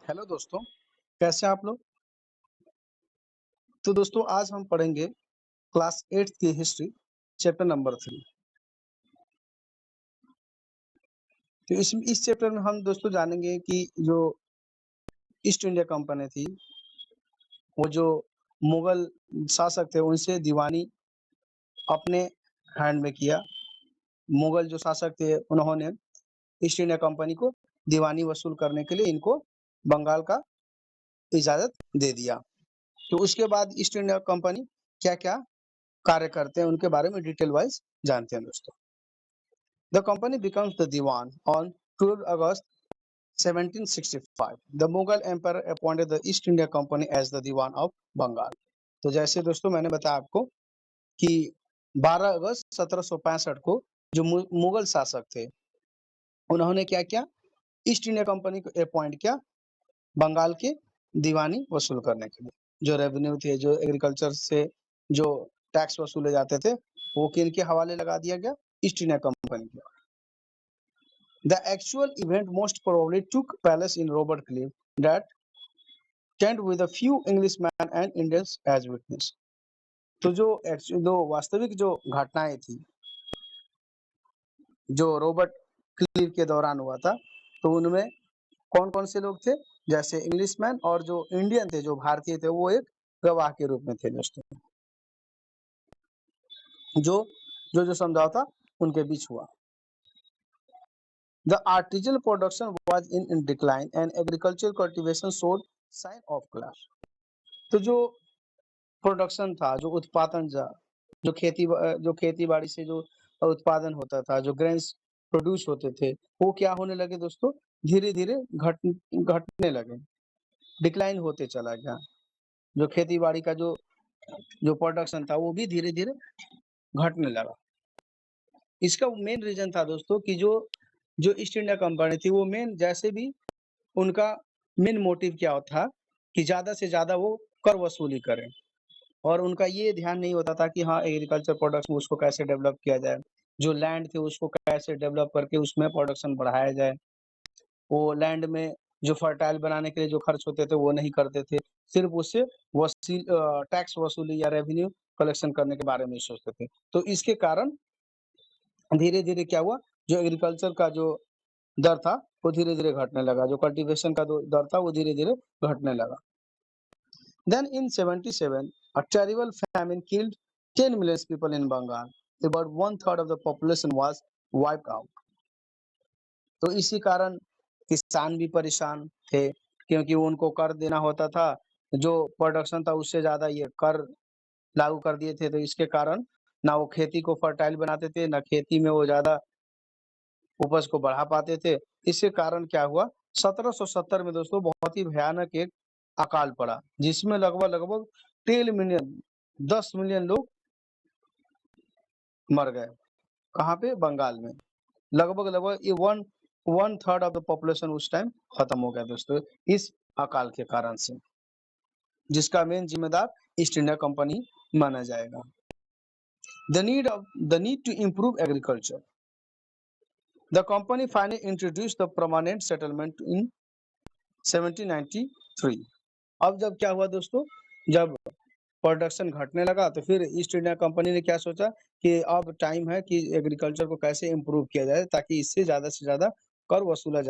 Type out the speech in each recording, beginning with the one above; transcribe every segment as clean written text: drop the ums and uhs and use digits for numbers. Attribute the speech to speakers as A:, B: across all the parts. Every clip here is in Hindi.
A: हेलो दोस्तों, कैसे हैं आप लोग? तो दोस्तों आज हम पढ़ेंगे क्लास 8th की हिस्ट्री चैप्टर नंबर 3। तो इस चैप्टर में हम दोस्तों जानेंगे कि जो ईस्ट इंडिया कंपनी थी, वो जो मुगल शासक थे उनसे दीवानी अपने हैंड में किया। मुगल जो शासक थे उन्होंने ईस्ट इंडिया कंपनी को दीवानी वसूल करने के लिए इनको बंगाल का इजाज़त दे दिया। तो उसके बाद ईस्ट इंडिया कंपनी क्या-क्या कार्य करते हैं उनके बारे में डिटेल वाइज़ जानते हैं दोस्तों। The company becomes the Diwan on 12 August 1765. The Mughal Emperor appointed the East India Company as the Diwan of Bengal. तो जैसे दोस्तों मैंने बताया आपको कि 12 अगस्त 1765 को जो मुगल शासक थे उन्होंने क्या किया, ईस्ट इंडिया कंपनी को अपॉइंट किया बंगाल के दीवानी वसूल करने के लिए। जो रेवेन्यू थे, जो एग्रीकल्चर से जो टैक्स वसूले जाते थे, वो किनके हवाले लगा दिया गया, ईस्ट इंडिया कंपनी के। The actual event most probably took place in Robert Cliff, that tent with a few Englishmen and Indians as witness. तो जो वास्तविक जो घटनाएं थी, जो रॉबर्ट क्लीव के दौरान हुआ था, तो उनमें कौन-कौन से लोग थे? जैसे इंग्लिशमैन और जो इंडियन थे, जो भारतीय थे, वो एक गवाह के रूप में थे दोस्तों। जो समझौता उनके बीच हुआ। The artisanal production was in decline and agricultural cultivation showed sign of collapse. तो जो प्रोडक्शन था, जो उत्पादन जो खेती बाड़ी से जो उत्पादन होता था, जो ग्रेन्स प्रोड्यूस होते थे, वो क्या होने लगे दोस्तों? धीरे-धीरे घटने लगे, डिक्लाइन होते चला गया। जो खेती बाड़ी का जो प्रोडक्शन था, वो भी धीरे-धीरे घटने लगा। इसका मेन रीजन था दोस्तों कि जो ईस्ट इंडिया कंपनी थी, वो जैसे भी उनका मेन मोटिव क्या था कि ज़्यादा से ज़्यादा वो कर वसूली करें। और उनका ये ध्यान नहीं होता था कि हाँ, एग्रीकल्चर प्रोडक्ट्स उसको कैसे डेवलप किया जाए, जो लैंड थे उसको कैसे डेवलप करके उसमें प्रोडक्शन बढ़ाया जाए। वो लैंड में जो फर्टाइल बनाने के लिए जो खर्च होते थे वो नहीं करते थे, सिर्फ उससे टैक्स वसूली या रेवेन्यू कलेक्शन करने के बारे में सोचते थे। तो इसके कारण धीरे-धीरे क्या हुआ, जो एग्रीकल्चर का जो दर था वो धीरे-धीरे घटने लगा, जो कल्टीवेशन का दो दर था वो धीरे-धीरे घटने लगा। Then in 77, a terrible famine killed 10 million people in Bengal. About one-third of the population was wiped out. तो इसी कारण किसान भी परेशान थे, क्योंकि उनको कर देना होता था, जो प्रोडक्शन था उससे ज़्यादा ये कर लागू कर दिए थे, तो इसके कारण ना वो खेती को फर्टाइल बनाते थे, ना खेती में वो ज़्यादा उपज को बढ़ा पाते थे। इसके कारण क्या हुआ, 1770 में दोस्तों बहुत ही भयानक एक अकाल पड़ा, जिसमें लगभग 10 मिलियन 10 मिलियन लोग मर गए। कहाँ पे? बंगाल में। लगभग ये one third of the population उस टाइम खत्म हो गया दोस्तों, इस अकाल के कारण से, जिसका मेन जिम्मेदार ईस्ट इंडिया कंपनी माना जाएगा। The need to improve agriculture. The company finally introduced the permanent settlement in 1793. अब जब क्या हुआ दोस्तों, जब प्रोडक्शन घटने लगा तो फिर ईस्ट इंडिया कंपनी ने क्या सोचा कि अब टाइम है कि एग्रीकल्चर को कैसे इम्प्रूव किया जाए ताकि इससे ज़्यादा कर वसूला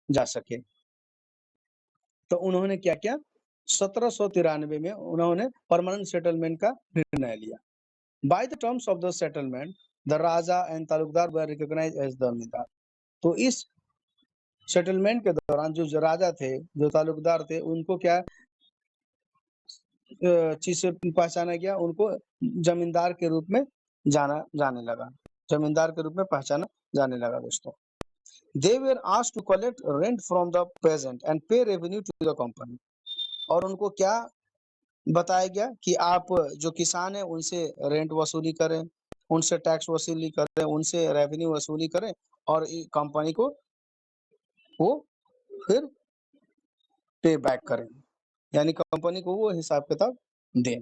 A: जा सके। तो उन्होंने क्या किया, 1793 में उन्होंने परमानेंट सेटलमेंट का निर्णय लिया। By the terms of the settlement, the raja and taluqdar were recognised as zamindar. तो इस सेटलमेंट के दौरान जो राजा थे, जो तालुकदार थे, उनको क्या चीज़ से पहचाना गया, उनको जमींदार के रूप में जाना जाने लगा, जमींदार के रूप में पहचाना जाने लगा दोस्तों। They were asked to collect rent from the peasant and pay revenue to the company. और उनको क्या बताया गया कि आप जो किसान हैं उनसे रेंट वसूली करें, उनसे टैक्स वसूली करें, उनसे रेवेन्यू वसूली करें और कंपनी को वो फिर पे बैक करें, यानी कंपनी को वो हिसाब किताब दें।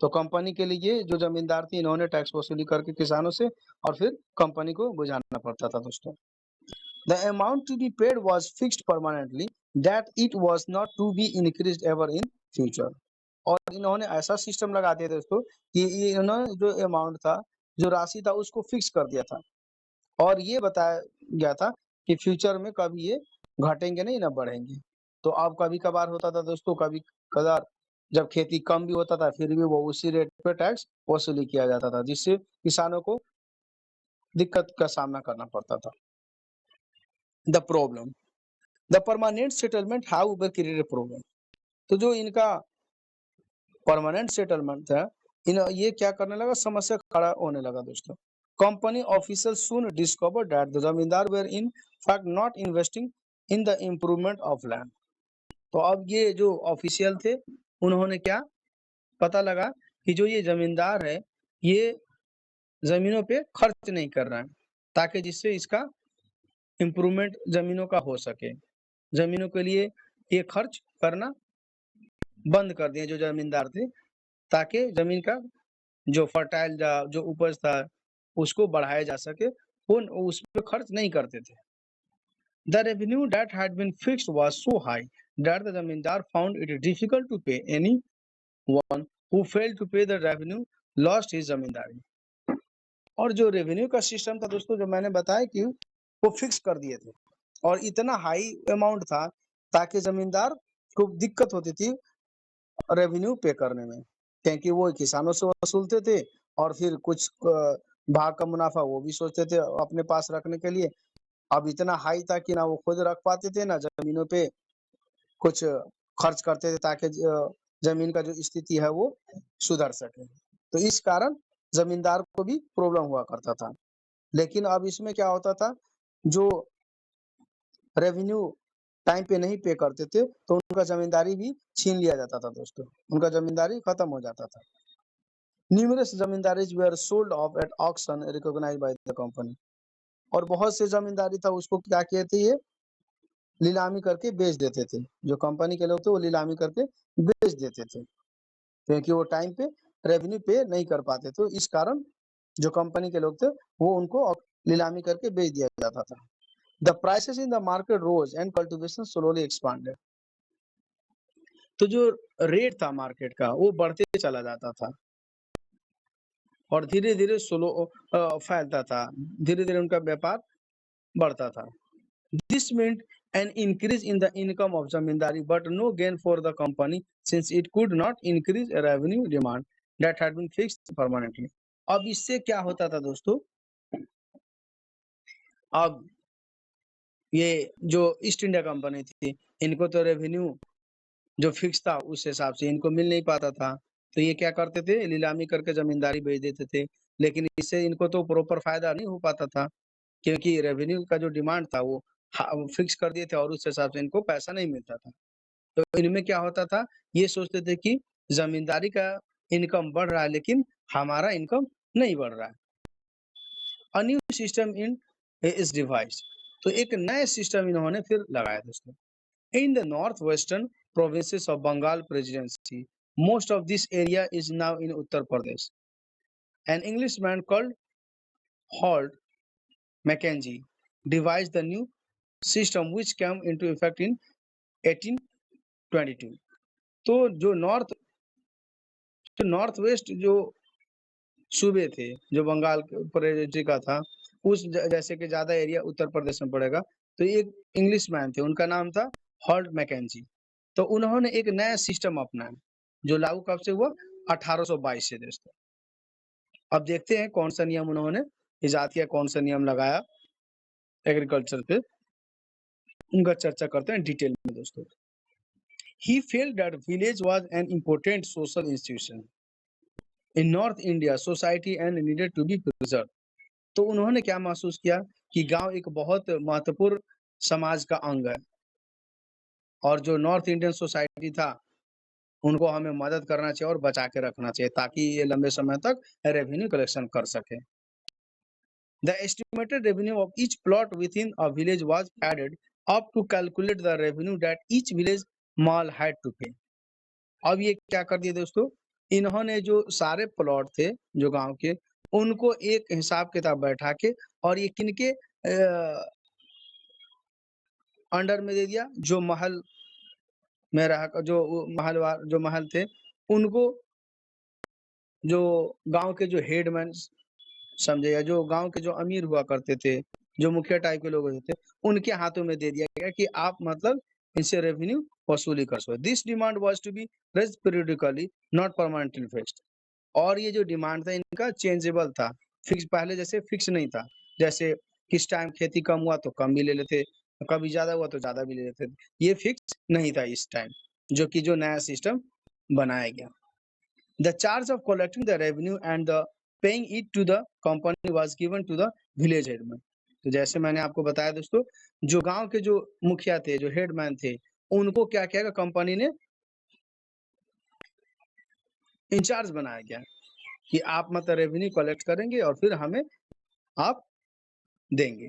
A: तो कंपनी के लिए जो जमींदार थी, इन्होंने टैक्स वसूली करके किसानों से और फिर कंपनी को बुझाना पड़ता था दोस्तों। The amount to be paid was fixed permanently that it was not to be increased ever in future। और इन्होंने ऐसा सिस्टम लगा दिया दोस्तों कि इन्होंने जो अमाउंट था, जो राशि था उसको फिक्स कर दिया था और ये बताया गया था कि फ्यूचर में कभी ये घटेंगे नहीं ना बढ़ेंगे। तो अब कभी-कभार होता था दोस्तों, कभी-कभार जब खेती कम भी होता था फिर भी वो उसी रेट पे टैक्स वसूली किया जाता था, जिससे किसानों को दिक्कत का सामना करना पड़ता था। The problem, the permanent settlement however created problem. तो जो इनका परमानेंट सेटलमेंट था, ये क्या करने लगा, समस्या खड़ा होने लगा दोस्तों। Company official soon discover that the zamindar were in fact not investing in the improvement of land. तो अब ये जो ऑफिशियल थे, उन्होंने क्या पता लगा कि जो ये जमींदार है, ये जमीनों पे खर्च नहीं कर रहा है, ताकि जिससे इसका इम्प्रूवमेंट जमीनों का हो सके। जमीनों के लिए ये खर्च करना बंद कर दिए जो जमींदार थे, ताकि जमीन का जो फर्टाइल जो उपज था उसको बढ़ाया जा सके, वो उस पे खर्च नहीं करते थे। The revenue that had been fixed was so high that the zamindar found it difficult to pay anyone who failed to pay the revenue lost his zamindari. और जो रेवेन्यू का सिस्टम था दोस्तों, जो मैंने बताया कि वो फिक्स कर दिए थे और इतना हाई अमाउंट था ताकि जमींदार को दिक्कत होती थी रेवेन्यू पे करने में, क्योंकि वो किसानों से वसूलते थे और फिर कुछ भाग का मुनाफा वो भी सोचते थे अपने पास रखने के लिए। अब इतना हाई था कि ना वो खुद रख पाते थे, ना जमीनों पे कुछ खर्च करते थे ताकि जमीन का जो स्थिति है वो सुधर सके। तो इस कारण जमींदार को भी प्रॉब्लम हुआ करता था। लेकिन अब इसमें क्या होता था, जो रेवेन्यू टाइम पे नहीं पे करते थे तो उनका जमींदारी भी छीन लिया जाता था दोस्तों, उनका जमींदारी खत्म हो जाता था। Numerous zamindaris were sold off at auction recognised by the company. और बहुत से जमींदारी था उसको क्या कहते, ये नीलामी करके बेच देते थे। जो कंपनी के लोग थे वो नीलामी करके बेच देते थे, क्योंकि वो टाइम पे रेवेन्यू पे नहीं कर पाते थे। इस कारण जो कंपनी के लोग थे वो उनको नीलामी करके बेच दिया जाता था। The prices in the market rose and cultivation slowly expanded. तो जो रेट था मार्केट का वो बढ़ते चला जाता था और धीरे-धीरे फैलता था, धीरे-धीरे उनका व्यापार बढ़ता था। This meant an increase in the income of zamindari but no gain for the company since it could not increase a revenue demand that had been fixed permanently। अब इससे क्या होता था दोस्तों, अब ये जो ईस्ट इंडिया कंपनी थी, इनको तो रेवेन्यू जो फिक्स था उस हिसाब से इनको मिल नहीं पाता था। तो ये क्या करते थे, नीलामी करके जमींदारी बेच देते थे। लेकिन इससे इनको तो प्रॉपर फायदा नहीं हो पाता था, क्योंकि रेवेन्यू का जो डिमांड था वो फिक्स कर दिए थे और उस हिसाब से इनको पैसा नहीं मिलता था। तो इनमें क्या होता था, ये सोचते थे कि जमींदारी का इनकम बढ़ रहा है लेकिन हमारा इनकम नहीं बढ़ रहा है। A new system in is device. तो एक नया सिस्टम इन्होंने फिर लगाया दोस्तों। In the northwestern provinces of Bengal Presidency, most of this area is now in Uttar Pradesh. An Englishman called Holt Mackenzie devised the new system which came into effect in 1822। तो जो नॉर्थ वेस्ट जो सूबे थे, जो बंगाल प्रेसिडेंसी का था, उस जैसे कि ज्यादा एरिया उत्तर प्रदेश में पड़ेगा। तो एक इंग्लिशमैन थे, उनका नाम था हॉल्ट मैकेंजी। तो उन्होंने एक नया सिस्टम अपनाया जो लागू कब से हुआ, 1822 से दोस्तों। अब देखते हैं कौन सा नियम उन्होंने इजाद किया, कौन सा नियम लगाया एग्रीकल्चर पे, उनका चर्चा करते हैं डिटेल में दोस्तों। He felt that village was an important social institution in North India society and needed to be preserved। तो उन्होंने क्या महसूस किया कि गांव एक बहुत महत्वपूर्ण समाज का अंग है और जो नॉर्थ इंडियन सोसाइटी था उनको हमें मदद करना चाहिए और बचा के रखना चाहिए ताकि ये लंबे समय तक रेवेन्यू कलेक्शन कर सके। The estimated revenue of each plot within a village was added up to calculate the revenue that each village mahal had to pay. अब ये क्या कर दिया दोस्तों, इन्होंने जो सारे प्लॉट थे जो गांव के, उनको एक हिसाब किताब बैठा के और ये किनके अंडर में दे दिया, जो महल में रहा जो जो महल थे, उनको जो गाँव के जो हेडमैन समझे या जो गाँव के जो अमीर हुआ करते थे, जो मुखिया टाइप के लोग होते थे, उनके हाथों में दे दिया गया कि आप मतलब इनसे रेवेन्यू वसूली कर सको। This demand was to be raised periodically not permanently fixed. और ये जो डिमांड था इनका चेंजेबल था, फिक्स पहले जैसे फिक्स नहीं था। जैसे किस टाइम खेती कम हुआ तो कम भी ले लेते, कभी ज़्यादा हुआ तो ज़्यादा भी ले लेते। ये फिक्स नहीं था इस टाइम, जो कि जो नया सिस्टम बनाया गया। The charge of collecting the revenue and the paying it to the company was given to the village headman। तो जैसे मैंने आपको बताया दोस्तों, जो गांव के जो मुखिया थे, जो हेडमैन थे, उनको क्या किया कंपनी ने इंचार्ज बनाया गया कि आप मतलब रेवेन्यू कलेक्ट करेंगे और फिर हमें आप देंगे।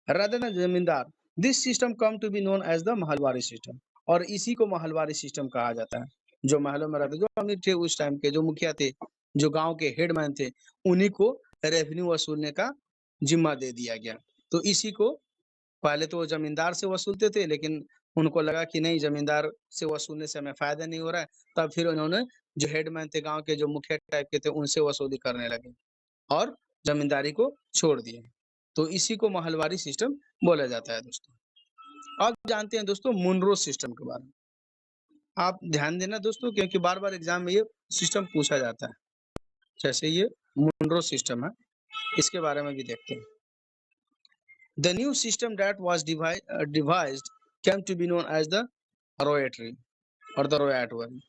A: Rather than zamindar, this system come to be known as the Mahalwari system. और इसी को महलवारी सिस्टम कहा जाता है। जो महलों में रहते, जो अमीर थे उस टाइम के, जो मुखिया थे, जो गांव के हेडमैन थे, उन्हीं को रेवेन्यू वसूलने का जिम्मा दे दिया गया। तो इसी को पहले तो वो जमींदार से वसूलते थे, लेकिन उनको लगा कि नहीं, जमींदार से वसूलने से हमें फायदा नहीं हो रहा है। तब फिर उन्होंने जो हेडमैन थे, गांव के जो मुखिया टाइप के थे, उनसे वसूली करने लगे और जमींदारी को छोड़ दिए। तो इसी को महलवारी सिस्टम बोला जाता है दोस्तों। अब जानते हैं दोस्तों मुनरो सिस्टम के बारे में। आप ध्यान देना दोस्तों, क्योंकि बार-बार एग्जाम में ये सिस्टम पूछा जाता है। जैसे ये मुनरो सिस्टम है, इसके बारे में भी देखते हैं। The new system that was devised came to be known as the Royalty or the Royalty.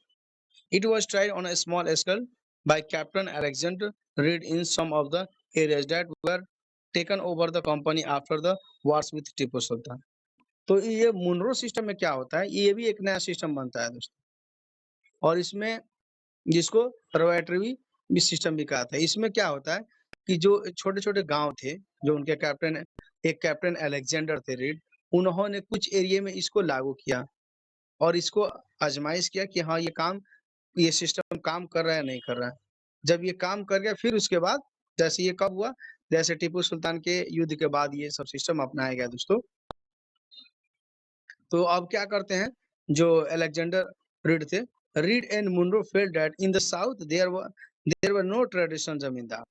A: It was tried on a small scale by Captain Alexander Reed in some of the areas that were taken over the company after the wars with Tipu Sultan। तो ये मुनरो सिस्टम में क्या होता है, ये भी एक नया सिस्टम बनता है दोस्तों। और इसमें जिसको रॉयटरी भी सिस्टम भी कहा था। इसमें क्या होता है कि जो छोटे-छोटे गाँव थे, जो उनके कैप्टन अलेक्जेंडर थे रीड, उन्होंने कुछ एरिया में इसको लागू किया और इसको आज़माइश किया कि हाँ, ये सिस्टम काम कर रहा है, नहीं कर रहा है। जब ये काम कर गया, फिर उसके बाद जैसे ये कब हुआ, जैसे टीपू सुल्तान के युद्ध के बाद ये सब सिस्टम अपनाया गया दोस्तों। तो अब क्या करते हैं, जो अलेक्जेंडर रीड थे, Read and Munro felt that in the south there were no traditional zamindar.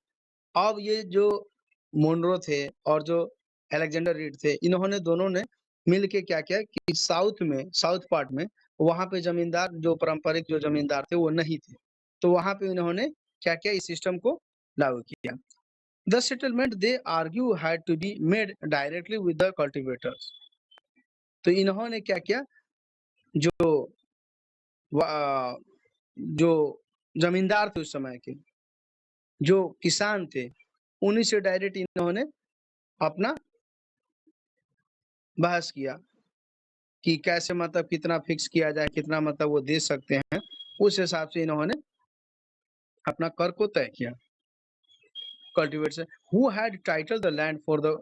A: अब ये जो मुनरो थे और जो अलेक्जेंडर रीड थे, इन्होंने दोनों ने मिल के क्या किया कि साउथ पार्ट में वहाँ पे जमींदार, जो पारंपरिक जो जमींदार थे वो नहीं थे। तो वहाँ पे इन्होंने क्या किया, इस सिस्टम को लागू किया। The settlement they argue had to be made directly with the cultivators. तो इन्होंने क्या किया, जो जो जमींदार थे उस समय के, जो किसान थे, उन्हीं से डायरेक्ट इन्होंने अपना बहस किया कि कैसे मतलब कितना फिक्स किया जाए, कितना मतलब वो दे सकते हैं। उस हिसाब से इन्होंने अपना कर को तय किया। Cultivators who had title the land for the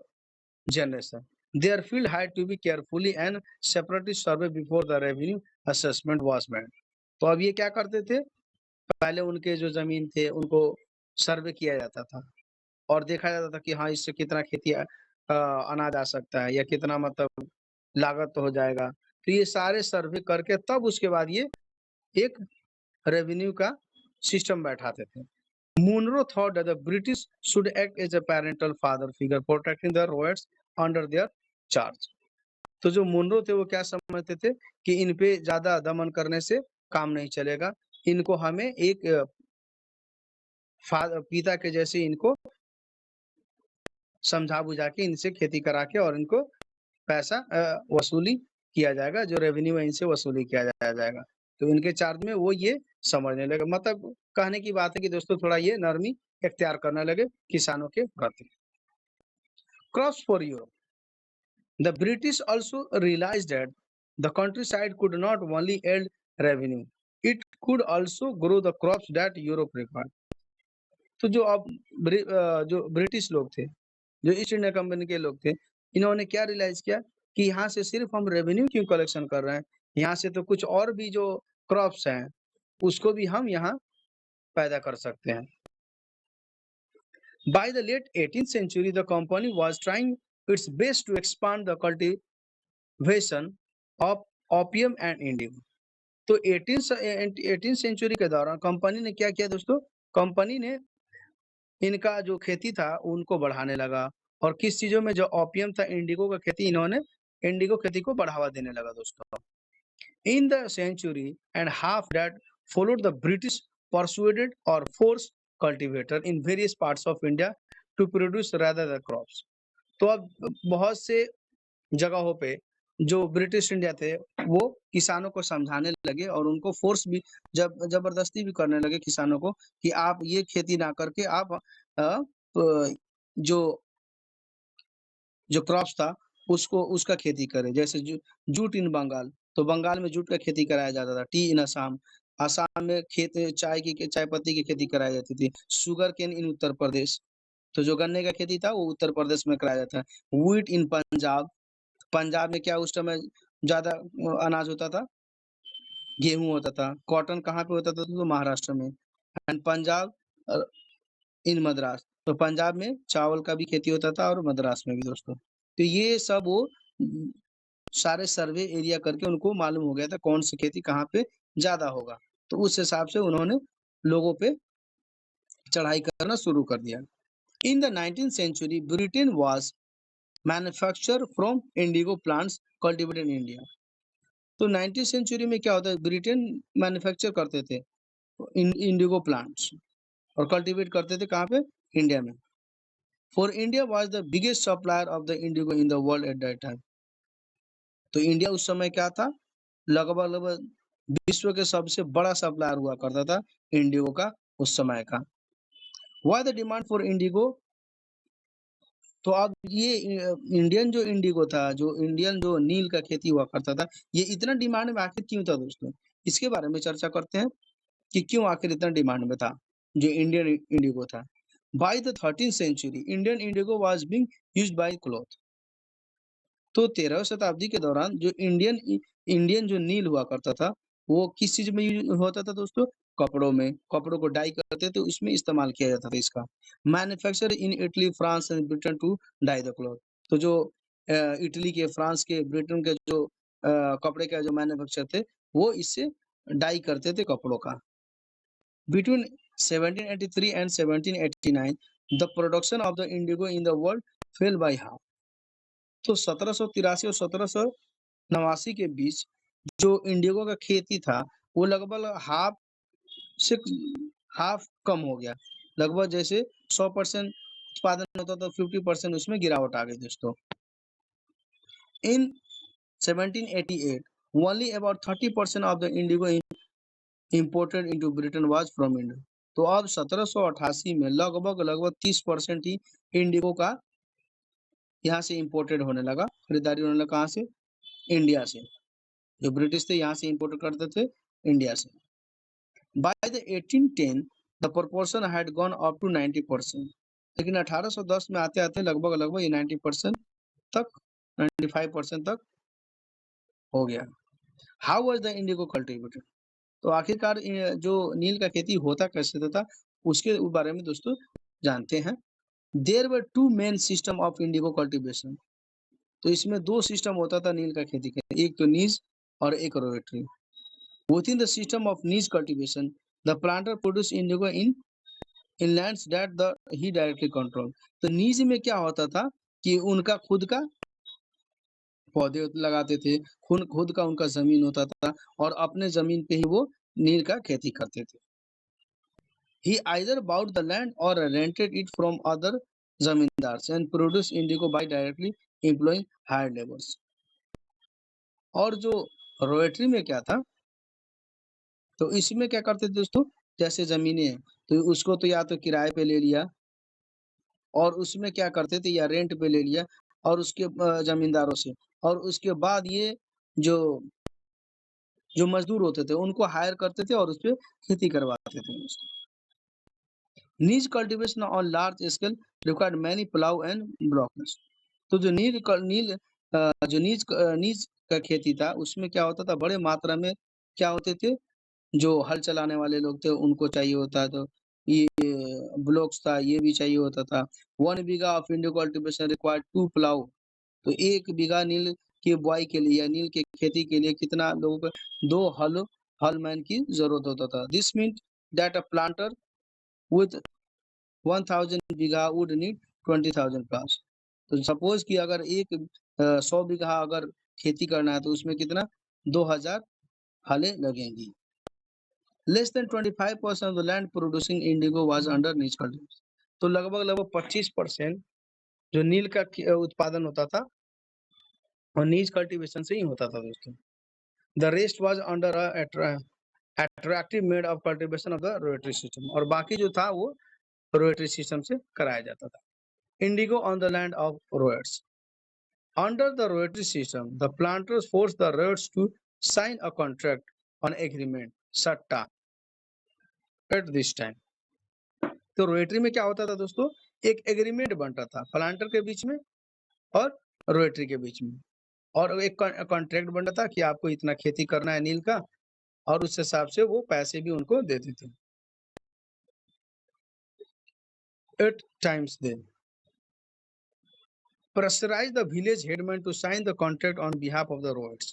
A: generation, their field had to be carefully and separately survey before the revenue assessment was made. तो अब ये क्या करते थे, पहले उनके जो जमीन थे उनको सर्वे किया जाता था और देखा जाता था कि हाँ, इससे कितना खेती अनाज आ सकता है या कितना मतलब लागत हो जाएगा। तो ये सारे सर्वे करके तब उसके बाद ये एक रेवेन्यू का सिस्टम बैठाते थे। Munro thought that the British should act as a parental father figure protecting the ryots under their charge. तो जो मुनरो थे वो क्या समझते थे कि इन पे ज्यादा दमन करने से काम नहीं चलेगा, इनको हमें एक पिता के जैसे इनको समझा बुझा के इनसे खेती करा के और इनको पैसा वसूली किया जाएगा, जो रेवेन्यू है इनसे वसूली किया जाएगा। तो इनके चार्ज में वो ये समझने लगे। मतलब कहने की बात है कि दोस्तों थोड़ा ये नरमी इख्तियार करने लगे किसानों के प्रति। Crops for Europe, the British also realized that the countryside could not only yield revenue, it could also grow the crops that Europe required। तो जो अब जो ब्रिटिश लोग थे, जो ईस्ट इंडिया कंपनी के लोग थे, इन्होंने क्या रियलाइज किया कि यहाँ से सिर्फ हम रेवेन्यू क्यों कलेक्शन कर रहे हैं, यहाँ से तो कुछ और भी जो क्रॉप्स हैं उसको भी हम यहाँ पैदा कर सकते हैं। By the late 18th century, the company was trying its best to expand the cultivation of opium and indigo। तो 18 सेंचुरी के दौरान कंपनी ने क्या किया दोस्तों, कंपनी ने इनका जो खेती था उनको बढ़ाने लगा और किस चीज़ों में जो ओपियम था, इंडिगो का खेती, इन्होंने इंडिगो खेती को बढ़ावा देने लगा दोस्तों। In the century and half that followed, the British persuaded or forced cultivator in various parts of India to produce rather the crops. तो अब बहुत से जगहों पे जो ब्रिटिश इंडिया थे वो किसानों को समझाने लगे और उनको फोर्स भी जबरदस्ती भी करने लगे किसानों को कि आप ये खेती ना करके आप जो जो क्रॉप्स था उसको उसका खेती करें। जैसे जूट इन बंगाल, तो बंगाल में जूट का खेती कराया जाता था। टी इन असम, असम में चाय पत्ती की खेती कराई जाती थी। शुगर केन इन उत्तर प्रदेश, तो जो गन्ने का खेती था वो उत्तर प्रदेश में कराया जाता है। व्हीट इन पंजाब, पंजाब में क्या उस समय ज़्यादा अनाज होता था? गेहूँ होता था। कॉटन कहाँ पे होता था? तो महाराष्ट्र में। एंड पंजाब अ, इन मद्रास, तो पंजाब में चावल का भी खेती होता था और मद्रास में भी दोस्तों। तो ये सब वो उम, सारे सर्वे एरिया करके उनको मालूम हो गया था कौन सी खेती कहाँ पे ज़्यादा होगा। तो उस हिसाब से उन्होंने लोगों पे चढ़ाई करना शुरू कर दिया। In the 19th century, Britain was manufactured from indigo plants cultivated in India. तो 19th सेंचुरी में क्या होता है, ब्रिटेन मैन्युफैक्चर करते थे इंडिगो प्लांट्स और कल्टीवेट करते थे कहाँ पे? इंडिया में। For India was the biggest supplier of the Indigo in the world at that time. तो इंडिया उस समय क्या था? लगभग विश्व के सबसे बड़ा सप्लायर हुआ करता था इंडिगो का उस समय का। Why the demand for Indigo? तो अब ये इंडियन जो इंडिगो था, जो इंडियन जो नील का खेती हुआ करता था, ये इतना डिमांड में आखिर क्यों था दोस्तों? इसके बारे में चर्चा करते हैं कि क्यों आखिर इतना डिमांड में था, जो इंडियन इंडिगो था। By the 13th century, Indian indigo was being used by cloth. तो 13वीं शताब्दी के दौरान जो इंडियन जो नील हुआ करता था, वो किस चीज़ में यूज़ होता था दोस्तों? कपड़ों में, कपड़ों को डाई करते थे, उसमें इस्तेमाल किया जाता था इसका। Manufacture in Italy, France and Britain to dye the cloth. तो जो इटली के, फ्रांस के, ब्रिटेन के जो कपड़े का जो मैन्युफैक्चर थे, वो इससे डाई करते थे कपड़ों का। Between 1783 and 1789, the production of the indigo in the world fell by half. तो 1783 और 1789 के बीच जो इंडिगो का खेती था, वो लगभग से हाफ कम हो गया। लगभग जैसे 100% उत्पादन होता था, 50% उसमें गिरावट आ गई दोस्तों। In 1788, only about 30% of the indigo imported into Britain was from India. तो अब 1788 में लगभग 30% ही इंडिगो का यहाँ से इंपोर्टेड होने लगा, खरीदारी होने लगा कहाँ से? इंडिया से। जो ब्रिटिश थे यहाँ से इंपोर्ट करते थे इंडिया से। By the 1810 the proportion had gone up to 90%, लेकिन 1810 में आते-आते लगभग ये 90% तक, 95% तक हो गया। How was the Indigo cultivated? तो आखिरकार जो नील का खेती होता कैसे था, उसके बारे में दोस्तों जानते हैं। There were two main system of indigo cultivation. तो इसमें 2 सिस्टम होता था नील का खेती का, एक तो नीज और एक rotatory. Within the system of nij cultivation, the planter produce indigo in lands that the he directly control. तो नीज में क्या होता था कि उनका खुद का पौधे लगाते थे, खुद खुद का उनका ज़मीन होता था और अपने ज़मीन पे ही वो नील का खेती करते थे। He either bought the land or rented it from other zamindars and produced indigo by directly employing hired laborers. और जो रोएट्री में क्या था, तो इसमें क्या करते थे दोस्तों, जैसे ज़मीनें हैं, तो उसको तो या तो किराए पे ले लिया और उसमें क्या करते थे, या रेंट पे ले लिया और उसके ज़मींदारों से, और उसके बाद ये जो जो मज़दूर होते थे, उनको हायर करते थे और उसपे खेती करवाते थे। Niche cultivation on large scale required many plough and blockers. तो जो नीज का खेती था, उसमें क्या होता था, बड़े मात्रा में क्या होते थे, जो हल चलाने वाले लोग थे उनको चाहिए होता, तो ये ब्लॉक्स था, ये भी चाहिए होता था। 1 bigha of indigo cultivation required 2 plough. तो 1 बीघा नील की बुआई के लिए या नील की खेती के लिए कितना लोगों को 2 हल हलमैन की जरूरत होता था। This mean that a planter with 1000 bigha would need 20,000 plants. तो सपोज कि अगर 100 बीघा अगर खेती करना है तो उसमें कितना 2000 हलें लगेंगी। Less than 25% of the land producing Indigo was under नीच कल्टीवेशन। तो लगभग 25% जो नील का उत्पादन होता था और नीच कल्टीवेशन से ही होता था दोस्तों। The rest was under attractive made of cultivation of the rotary system, और बाकी जो था वो रोटरी सिस्टम से कराया जाता था। Indigo on the land of ryots. Under the rotary system the planters force the ryots to sign a contract on agreement satta at this time. तो रोटरी में क्या होता था दोस्तों, एक एग्रीमेंट बनता था प्लांटर के बीच में और रोटरी के बीच में, और एक कॉन्ट्रैक्ट बनता था कि आपको इतना खेती करना है नील का, और उस हिसाब से वो पैसे भी उनको देते थे। 8 times they pressurized the village headman to sign the contract on behalf of the roads.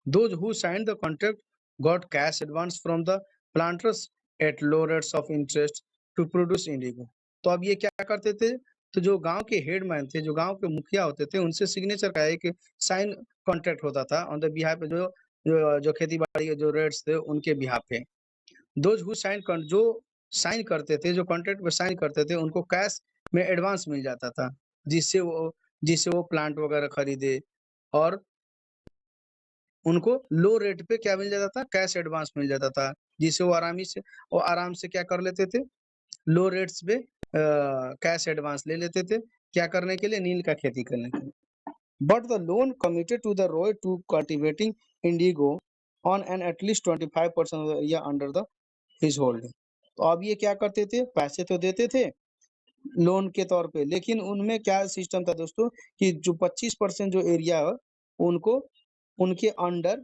A: Those who signed the contract got cash advance from the planters at low rates of interest to produce indigo. तो अब ये क्या करते थे, तो जो गांव के हेडमैन थे, जो गांव के मुखिया होते थे, उनसे सिग्नेचर का एक साइन कॉन्ट्रैक्ट होता था ऑन द बिहाफ पे, जो खेती बाड़ी के जो रेट्स थे उनके बिहाफ पे। दोज हु साइन जो साइन करते थे, जो कॉन्ट्रैक्ट पे साइन करते थे, उनको कैश में एडवांस मिल जाता था, जिससे वो प्लांट वगैरह खरीदे, और उनको लो रेट पे क्या मिल जाता था, कैश एडवांस मिल जाता था, जिससे वो आराम से क्या कर लेते थे, लो रेट्स पे कैश एडवांस ले लेते थे, क्या करने के लिए, नील का खेती करने के लिए। But the loan committed to the ryot to cultivating indigo on an at least 25% area under the his holding. तो अब ये क्या करते थे, पैसे तो देते थे लोन के तौर पे, लेकिन उनमें क्या सिस्टम था दोस्तों कि जो 25% जो एरिया है उनको उनके अंडर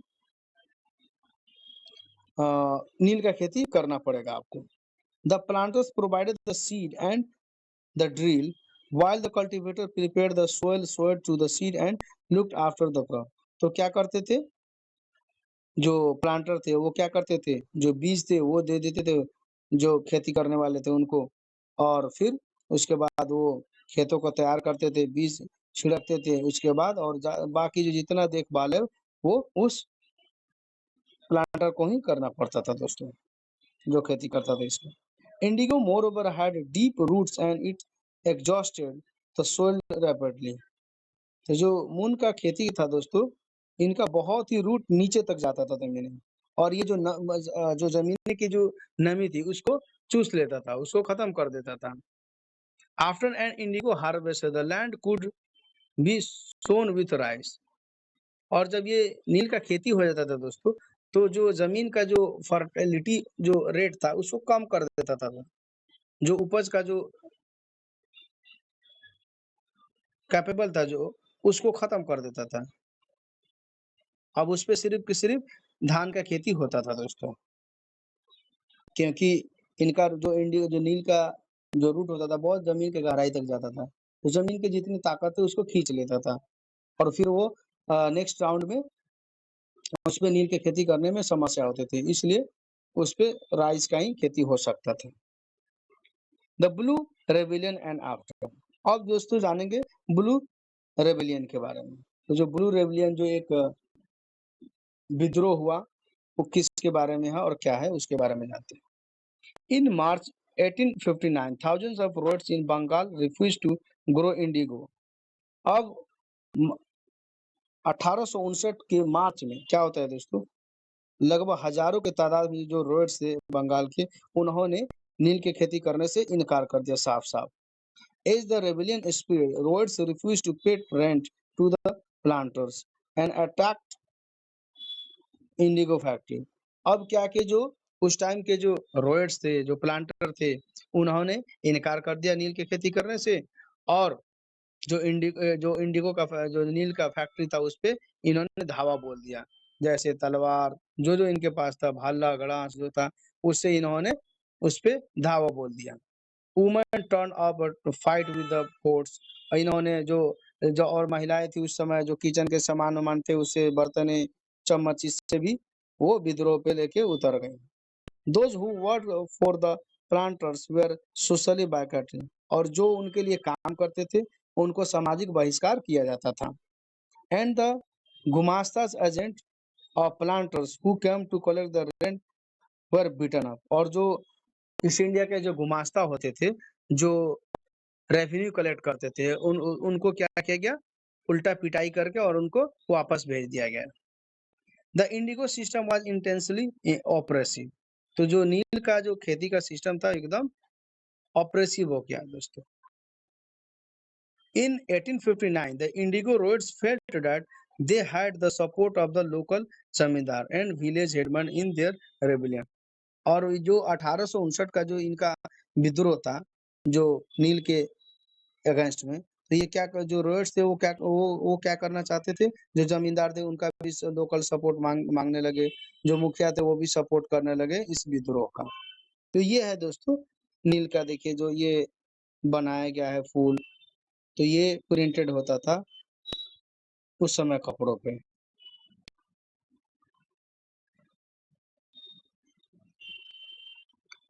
A: नील का खेती करना पड़ेगा आपको। The planters provided the seed and the drill while the cultivator prepared the soil to the seed and looked after the crop। तो क्या करते थे, जो प्लांटर थे वो क्या करते थे, जो बीज थे वो दे देते थे जो खेती करने वाले थे उनको, और फिर उसके बाद वो खेतों को तैयार करते थे, बीज छिड़कते थे उसके बाद, और बाकी जो जितना देखभाल है वो उस प्लांटर को ही करना पड़ता था दोस्तों, जो खेती करता था इसमें। Indigo moreover had deep roots and it exhausted the soil rapidly. तो जो मून का खेती था दोस्तों, इनका बहुत ही रूट नीचे तक जाता था जमीन में, और ये जो जमीन की जो नमी थी उसको चूस लेता था, उसको खत्म कर देता था। After an indigo harvest the land could be sown with rice. और जब ये नील का खेती हो जाता था दोस्तों, तो जो जमीन का जो फर्टिलिटी जो रेट था उसको कम कर देता था, जो उपज का जो कैपेबल था जो, उसको खत्म कर देता था। अब उस पे सिर्फ की सिर्फ धान का खेती होता था दोस्तों, क्योंकि इनका जो नील का जो रूट होता था बहुत जमीन के गहराई तक जाता था, तो जमीन की जितनी ताकत है उसको खींच लेता था, और फिर वो नेक्स्ट राउंड में उस पे नील की खेती करने में समस्या होती थी, इसलिए उस पे राइस का ही खेती हो सकता था। The blue rebellion and after. अब दोस्तों जानेंगे ब्लू रेबिलियन के बारे में। तो जो ब्लू रेबिलियन जो एक विद्रोह हुआ वो किसके बारे में है और क्या है उसके बारे में जानते हैं। इन मार्च 1859 thousands of roads in Bengal refused to grow indigo। अब 1859 के मार्च में क्या होता है दोस्तों, लगभग हजारों के तादाद में जो रोड्स थे बंगाल के, उन्होंने नील की खेती करने से इनकार कर दिया साफ साफ। As the rebellion spread ryots refuse to pay rent to the planters and attacked indigo factory. अब क्या कि जो उस टाइम के जो रोयट्स थे, जो प्लांटर थे, उन्होंने इनकार कर दिया नील की खेती करने से, और जो इंडिगो का जो नील का फैक्ट्री था उस पे इन्होंने धावा बोल दिया, जैसे तलवार जो इनके पास था, भाला गड़ास जो था, उससे इन्होंने उस पे धावा बोल दिया। Women turn up to fight with the force. इन्होंने जो जो और महिलाएं थी उस समय, जो किचन के सामान वामान थे उससे, बर्तने चम्मच, इससे भी वो विद्रोह पे लेके उतर गए। Those who worked for the planters were socially boycotted, और जो उनके लिए काम करते थे उनको सामाजिक बहिष्कार किया जाता था। And the गुमास्ता's agent of planters who came to collect the rent were beaten up, और जो ईस्ट इंडिया के जो गुमास्ता होते थे, जो रेवेन्यू कलेक्ट करते थे, उनको क्या किया गया, उल्टा पिटाई करके और उनको वापस भेज दिया गया। The Indigo system was intensely oppressive, तो जो नील का जो खेती का सिस्टम था एकदम ऑपरेसिव हो गया दोस्तों। In 1859, the Indigo Roads felt that they had the support of the local zamindar and village headman in their rebellion. और जो 1859 का जो इनका विद्रोह था, जो नील के अगेंस्ट में, तो ये क्या जो रोयट्स थे वो क्या करना चाहते थे, जो जमींदार थे उनका भी लोकल सपोर्ट मांगने लगे, जो मुखिया थे वो भी सपोर्ट करने लगे इस विद्रोह का। तो ये है दोस्तों नील का, देखिए जो ये बनाया गया है फूल, तो ये प्रिंटेड होता था उस समय कपड़ों पे।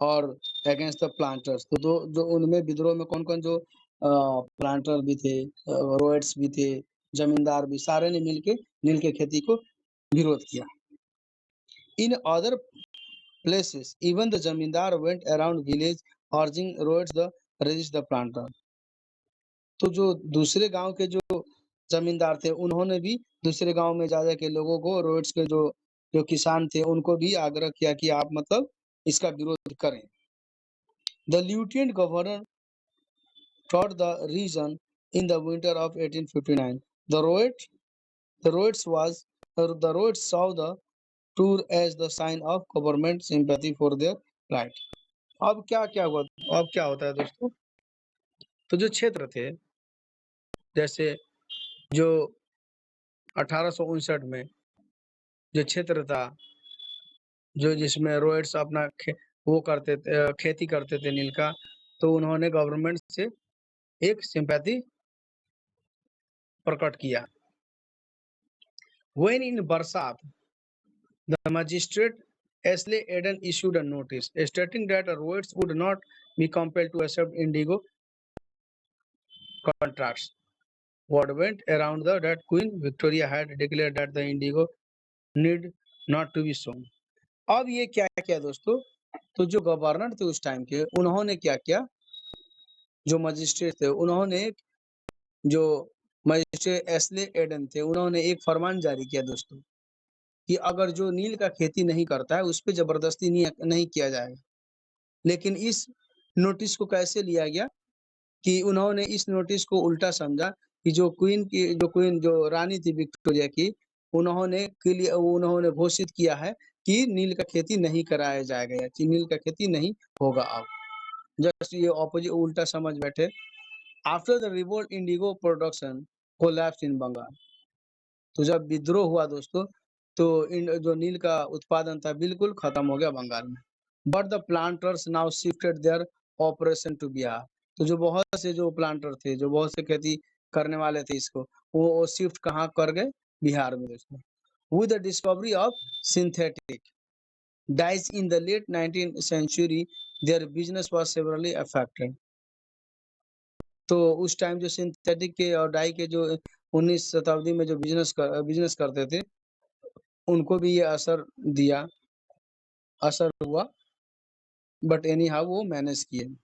A: और अगेंस्ट द प्लांटर्स, तो जो उनमें विद्रोह में कौन कौन, जो प्लांटर भी थे, रोयट्स भी थे, जमींदार भी, सारे ने मिलके नील के खेती को विरोध किया। In other places even the zamindar went around village urging ryots the resist the planter, तो जो दूसरे गांव के जो जमींदार थे उन्होंने भी दूसरे गांव में जा के लोगों को, रोयट्स के जो जो किसान थे उनको भी आग्रह किया कि आप मतलब इसका विरोध करें। The lieutenant governor taught the region in the winter of 1859. The Rhodes saw the tour as the sign of government sympathy for their right. अब क्या हुआ, अब क्या होता है दोस्तों, तो जो क्षेत्र थे, जैसे जो 1859 में जो क्षेत्र था, जो जिसमें रोयट्स अपना वो करते थे, खेती करते थे नील का, तो उन्होंने गवर्नमेंट से एक सिंपैथी प्रकट किया। When in Barsat, the magistrate Ashley Eden issued a notice stating that Rhodes would not be compelled to accept indigo contracts. Word went around that Queen Victoria had declared that the indigo need not to be sown. अब ये क्या किया दोस्तों, तो जो गवर्नर थे उस टाइम के, उन्होंने क्या किया, जो मजिस्ट्रेट थे उन्होंने, जो मजिस्ट्रेट एस्ले एडन थे उन्होंने एक फरमान जारी किया दोस्तों, कि अगर जो नील का खेती नहीं करता है उस पे जबरदस्ती नहीं किया जाएगा। लेकिन इस नोटिस को कैसे लिया गया, कि उन्होंने इस नोटिस को उल्टा समझा कि जो रानी थी विक्टोरिया की, उन्होंने घोषित किया है कि नील का खेती नहीं कराया जाएगा, या कि नील का खेती नहीं होगा। अब जस्ट ये ऑपोजिट उल्टा समझ बैठे। After the revolt indigo production collapse in Bengal, तो जब विद्रोह हुआ दोस्तों, तो जो नील का उत्पादन था बिल्कुल खत्म हो गया बंगाल में। But the planters now shifted their operation to Bihar, तो जो बहुत से जो प्लांटर थे, जो बहुत से खेती करने वाले थे इसको, वो शिफ्ट कहाँ कर गए, बिहार में दोस्तों। With the discovery of synthetic dyes in the late 19th century, their business was severely affected, तो उस टाइम जो सिंथेटिक के और डाई के जो 19 शताब्दी में जो बिजनेस करते थे, उनको भी ये असर हुआ, बट एनी हाउ वो मैनेज किए।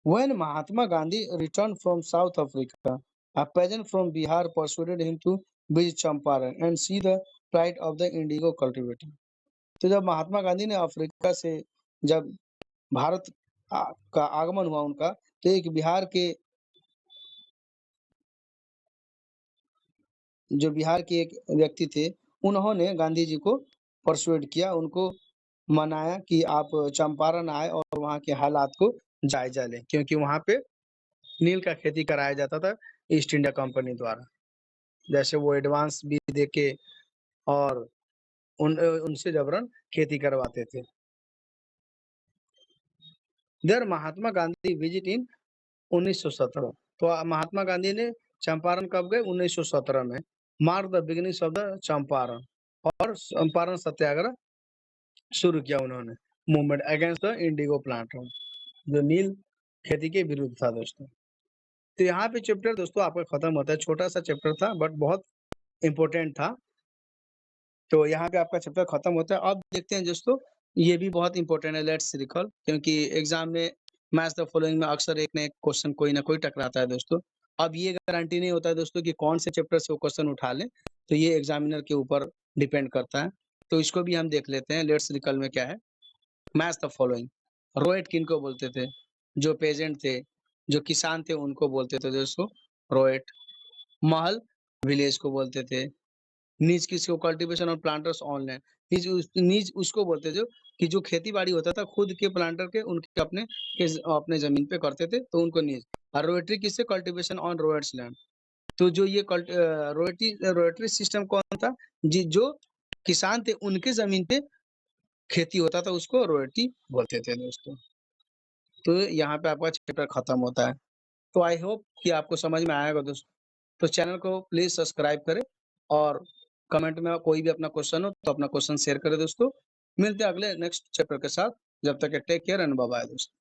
A: When Mahatma Gandhi returned from South Africa, a peasant from Bihar persuaded him to visit Champaran and see the plight of the indigo cultivator. तो जब महात्मा गांधी ने अफ्रीका से जब भारत का आगमन हुआ उनका, तो एक बिहार के एक व्यक्ति थे, उन्होंने गांधी जी को परसुएड किया, उनको मनाया कि आप चंपारण आए और वहाँ के हालात को जायजा लें, क्योंकि वहाँ पे नील का खेती कराया जाता था ईस्ट इंडिया कंपनी द्वारा। जैसे वो एडवांस भी देके और उनसे जबरन खेती करवाते थे। There Mahatma Gandhi visit in 1917, तो महात्मा गांधी ने चंपारण कब गए, 1917 में। Mark the beginnings of the Champaran, और चंपारण सत्याग्रह शुरू किया उन्होंने, movement against the Indigo plant, जो नील खेती के विरुद्ध था दोस्तों। तो यहाँ पे चैप्टर दोस्तों आपका खत्म होता है, छोटा सा चैप्टर था बट बहुत इंपॉर्टेंट था। तो यहाँ पे आपका चैप्टर खत्म होता है। अब देखते हैं दोस्तों, ये भी बहुत इंपॉर्टेंट है, लेट्स रिकॉल, क्योंकि एग्जाम में मैच द फॉलोइंग में अक्सर एक ना एक क्वेश्चन कोई ना कोई टकराता है दोस्तों। अब ये गारंटी नहीं होता है दोस्तों कि कौन से चैप्टर से वो क्वेश्चन उठा लें, तो ये एग्जामिनर के ऊपर डिपेंड करता है। तो इसको भी हम देख लेते हैं, लेट्स रिकॉल में क्या है। मैच द फॉलोइंग, रोएट किनको बोलते थे? जो पेजेंट थे, जो किसान थे उनको बोलते थे दोस्तों रोएट। महल विलेज को बोलते थे। नीज किसको? कल्टीवेशन और प्लांटर्स ऑन लैंड। नीज उसको बोलते थे कि जो खेती बाड़ी होता था खुद के प्लांटर के उनके अपने जमीन पे करते थे, तो उनको नीज। और रोएटरी किससे? Cultivation on ryots land. तो जो ये रोएटरी सिस्टम कौन था? जो किसान थे उनके जमीन पे खेती होता था, उसको रोएटरी बोलते थे दोस्तों। तो यहाँ पे आपका चैप्टर खत्म होता है। तो आई होप कि आपको समझ में आएगा दोस्तों। तो चैनल को प्लीज सब्सक्राइब करें और कमेंट में कोई भी अपना क्वेश्चन हो तो अपना क्वेश्चन शेयर करें दोस्तों। मिलते हैं अगले नेक्स्ट चैप्टर के साथ। जब तक take care and bye bye दोस्तों।